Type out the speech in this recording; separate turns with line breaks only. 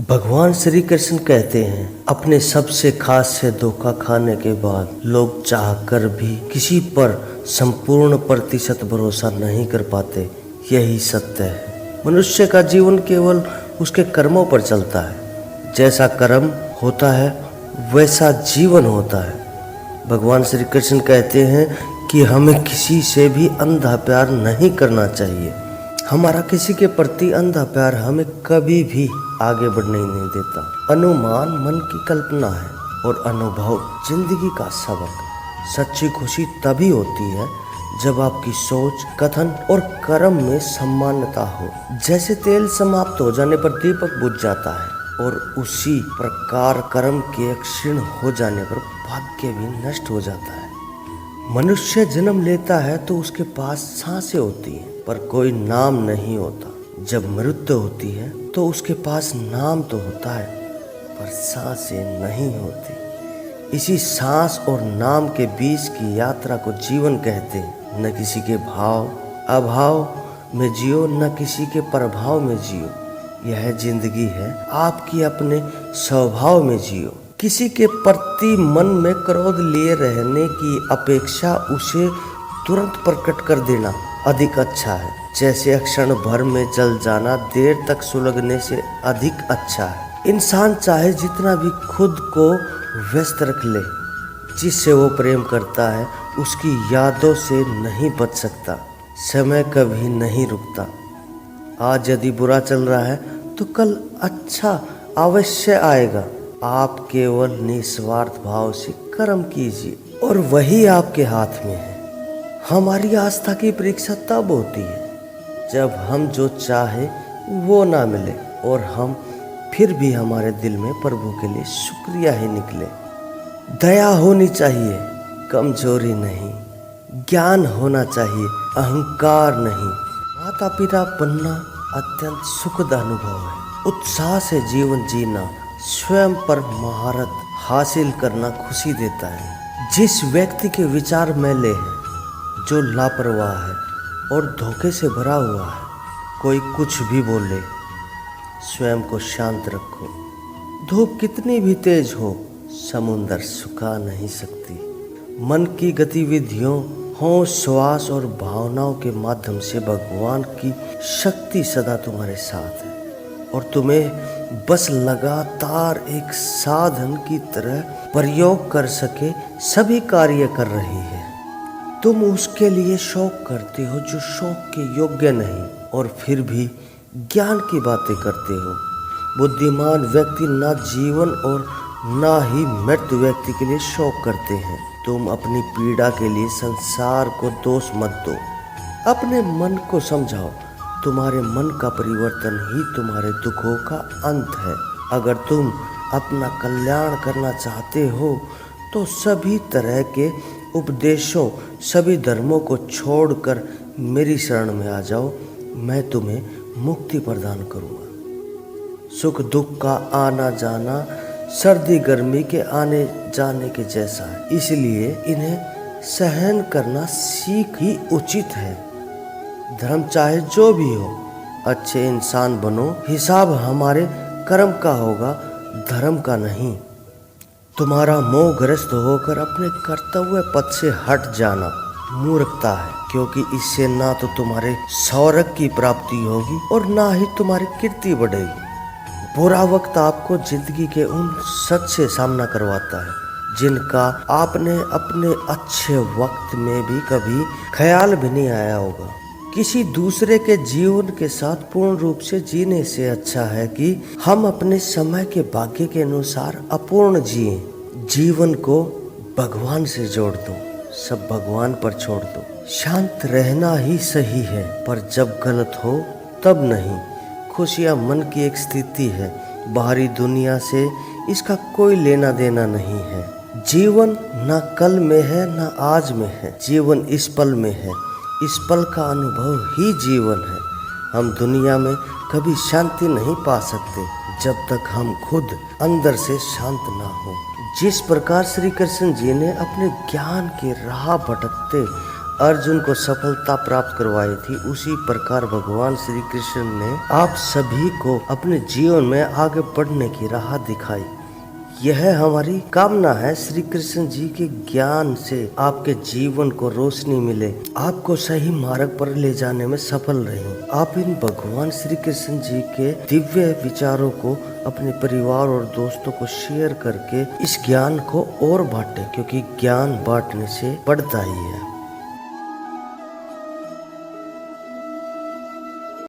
भगवान श्री कृष्ण कहते हैं, अपने सबसे खास से धोखा खाने के बाद लोग चाहकर भी किसी पर संपूर्ण प्रतिशत भरोसा नहीं कर पाते। यही सत्य है। मनुष्य का जीवन केवल उसके कर्मों पर चलता है। जैसा कर्म होता है वैसा जीवन होता है। भगवान श्री कृष्ण कहते हैं कि हमें किसी से भी अंधा प्यार नहीं करना चाहिए। हमारा किसी के प्रति अंधा प्यार हमें कभी भी आगे बढ़ने नहीं देता। अनुमान मन की कल्पना है और अनुभव जिंदगी का सबक। सच्ची खुशी तभी होती है जब आपकी सोच, कथन और कर्म में समानता हो। जैसे तेल समाप्त हो जाने पर दीपक बुझ जाता है और उसी प्रकार कर्म के क्षीण हो जाने पर भाग्य भी नष्ट हो जाता है। मनुष्य जन्म लेता है तो उसके पास सांसें होती हैं पर कोई नाम नहीं होता। जब मृत्यु होती है तो उसके पास नाम तो होता है पर सांसें नहीं होती। इसी सांस और नाम के बीच की यात्रा को जीवन कहते हैं। न किसी के भाव अभाव में जियो, न किसी के प्रभाव में जियो। यह जिंदगी है आपकी अपने स्वभाव में जियो। किसी के प्रति मन में क्रोध लिए रहने की अपेक्षा उसे तुरंत प्रकट कर देना अधिक अच्छा है। जैसे क्षण भर में जल जाना देर तक सुलगने से अधिक अच्छा है। इंसान चाहे जितना भी खुद को व्यस्त रख ले, जिससे वो प्रेम करता है उसकी यादों से नहीं बच सकता। समय कभी नहीं रुकता। आज यदि बुरा चल रहा है तो कल अच्छा अवश्य आएगा। आप केवल निस्वार्थ भाव से कर्म कीजिए और वही आपके हाथ में है। हमारी आस्था की परीक्षा तब होती है जब हम जो चाहे वो ना मिले और हम फिर भी हमारे दिल में प्रभु के लिए शुक्रिया ही निकले। दया होनी चाहिए, कमजोरी नहीं। ज्ञान होना चाहिए, अहंकार नहीं। माता पिता बनना अत्यंत सुखद अनुभव है। उत्साह से जीवन जीना, स्वयं पर महारत हासिल करना खुशी देता है। जिस व्यक्ति के विचार मैले हैं, जो लापरवाह है और धोखे से भरा हुआ है, कोई कुछ भी बोले, स्वयं को शांत रखो। धूप कितनी भी तेज हो, समुंदर सुखा नहीं सकती। मन की गतिविधियों हों, श्वास और भावनाओं के माध्यम से भगवान की शक्ति सदा तुम्हारे साथ है और तुम्हें बस लगातार एक साधन की तरह प्रयोग कर सके सभी कार्य कर रही है। तुम उसके लिए शौक करते हो जो शौक के योग्य नहीं और फिर भी ज्ञान की बातें करते हो। बुद्धिमान व्यक्ति ना जीवन और ना ही मृत व्यक्ति के लिए शौक करते हैं। तुम अपनी पीड़ा के लिए संसार को दोष मत दो। अपने मन को समझाओ। तुम्हारे मन का परिवर्तन ही तुम्हारे दुखों का अंत है। अगर तुम अपना कल्याण करना चाहते हो तो सभी तरह के उपदेशों, सभी धर्मों को छोड़कर मेरी शरण में आ जाओ। मैं तुम्हें मुक्ति प्रदान करूँगा। सुख दुख का आना जाना सर्दी गर्मी के आने जाने के जैसा है, इसलिए इन्हें सहन करना सीख ही उचित है। धर्म चाहे जो भी हो, अच्छे इंसान बनो। हिसाब हमारे कर्म का होगा, धर्म का नहीं। तुम्हारा मोहग्रस्त होकर अपने कर्तव्य पथ से हट जाना मूर्खता है, क्योंकि इससे ना तो तुम्हारे स्वर्ग की प्राप्ति होगी और ना ही तुम्हारी कीर्ति बढ़ेगी। बुरा वक्त आपको जिंदगी के उन सच से सामना करवाता है जिनका आपने अपने अच्छे वक्त में भी कभी ख्याल भी नहीं आया होगा। किसी दूसरे के जीवन के साथ पूर्ण रूप से जीने से अच्छा है कि हम अपने समय के भाग्य के अनुसार अपूर्ण जिए। जीवन को भगवान से जोड़ दो, सब भगवान पर छोड़ दो। शांत रहना ही सही है, पर जब गलत हो तब नहीं। खुशियाँ मन की एक स्थिति है, बाहरी दुनिया से इसका कोई लेना देना नहीं है। जीवन न कल में है न आज में है, जीवन इस पल में है। इस पल का अनुभव ही जीवन है। हम दुनिया में कभी शांति नहीं पा सकते जब तक हम खुद अंदर से शांत ना हो। जिस प्रकार श्री कृष्ण जी ने अपने ज्ञान के राह भटकते अर्जुन को सफलता प्राप्त करवाई थी, उसी प्रकार भगवान श्री कृष्ण ने आप सभी को अपने जीवन में आगे बढ़ने की राह दिखाई। यह हमारी कामना है श्री कृष्ण जी के ज्ञान से आपके जीवन को रोशनी मिले, आपको सही मार्ग पर ले जाने में सफल रहें। आप इन भगवान श्री कृष्ण जी के दिव्य विचारों को अपने परिवार और दोस्तों को शेयर करके इस ज्ञान को और बांटें, क्योंकि ज्ञान बांटने से बढ़ता ही है।